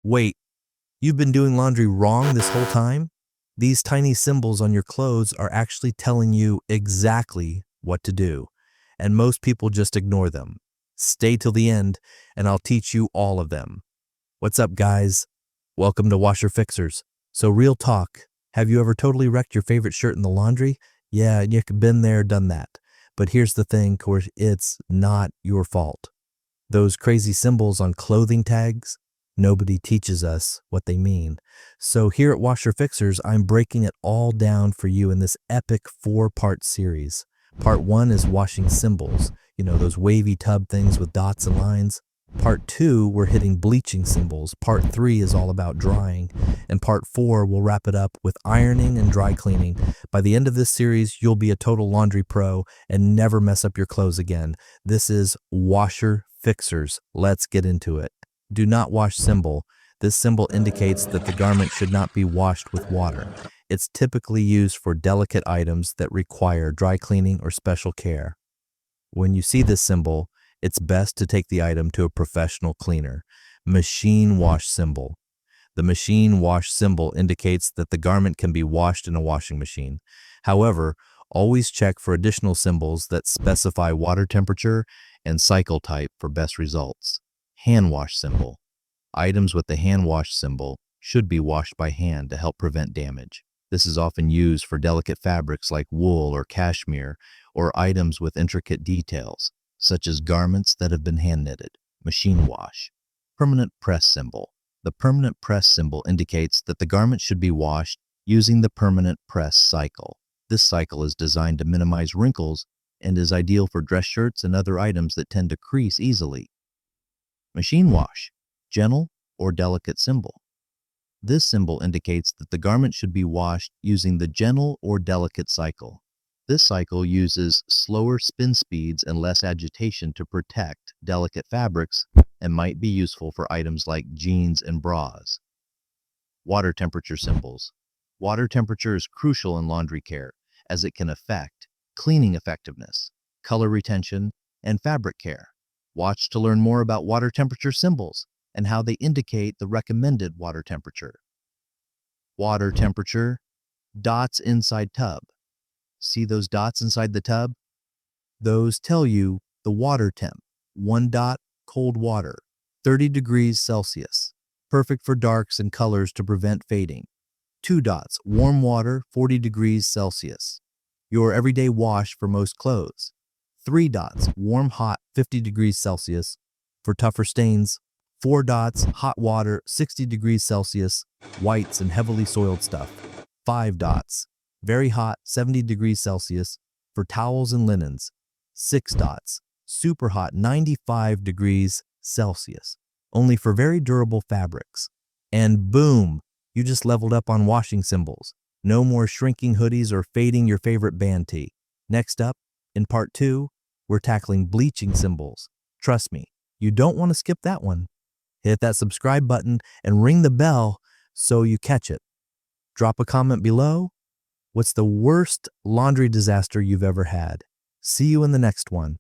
Wait, you've been doing laundry wrong this whole time? These tiny symbols on your clothes are actually telling you exactly what to do, and most people just ignore them. Stay till the end, and I'll teach you all of them. What's up, guys? Welcome to Washer Fixers. So, real talk, have you ever totally wrecked your favorite shirt in the laundry? Yeah, you've been there, done that. But here's the thing, course, it's not your fault. Those crazy symbols on clothing tags, nobody teaches us what they mean. So here at Washer Fixers, I'm breaking it all down for you in this epic 4-part series. Part 1 is washing symbols, those wavy tub things with dots and lines. Part 2, we're hitting bleaching symbols. Part 3 is all about drying. And Part 4, we'll wrap it up with ironing and dry cleaning. By the end of this series, you'll be a total laundry pro and never mess up your clothes again. This is Washer Fixers. Let's get into it. Do not wash symbol. This symbol indicates that the garment should not be washed with water. It's typically used for delicate items that require dry cleaning or special care. When you see this symbol, it's best to take the item to a professional cleaner. Machine wash symbol. The machine wash symbol indicates that the garment can be washed in a washing machine. However, always check for additional symbols that specify water temperature and cycle type for best results. Hand wash symbol. Items with the hand wash symbol should be washed by hand to help prevent damage. This is often used for delicate fabrics like wool or cashmere, or items with intricate details, such as garments that have been hand knitted. Machine wash. Permanent press symbol. The permanent press symbol indicates that the garment should be washed using the permanent press cycle. This cycle is designed to minimize wrinkles and is ideal for dress shirts and other items that tend to crease easily. Machine wash. Gentle or delicate symbol. This symbol indicates that the garment should be washed using the gentle or delicate cycle. This cycle uses slower spin speeds and less agitation to protect delicate fabrics and might be useful for items like jeans and bras. Water temperature symbols. Water temperature is crucial in laundry care as it can affect cleaning effectiveness, color retention, and fabric care. Watch to learn more about water temperature symbols and how they indicate the recommended water temperature. Water temperature. Dots inside tub. See those dots inside the tub? Those tell you the water temp. 1 dot, cold water, 30 degrees Celsius. Perfect for darks and colors to prevent fading. 2 dots, warm water, 40 degrees Celsius. Your everyday wash for most clothes. 3 dots, warm hot, 50 degrees Celsius. For tougher stains. 4 dots, hot water, 60 degrees Celsius, whites and heavily soiled stuff. 5 dots, very hot, 70 degrees Celsius, for towels and linens. 6 dots, super hot, 95 degrees Celsius, only for very durable fabrics. And boom, you just leveled up on washing symbols. No more shrinking hoodies or fading your favorite band tee. Next up, in part 2, we're tackling bleaching symbols. Trust me, you don't want to skip that one. Hit that subscribe button and ring the bell so you catch it. Drop a comment below. What's the worst laundry disaster you've ever had? See you in the next one.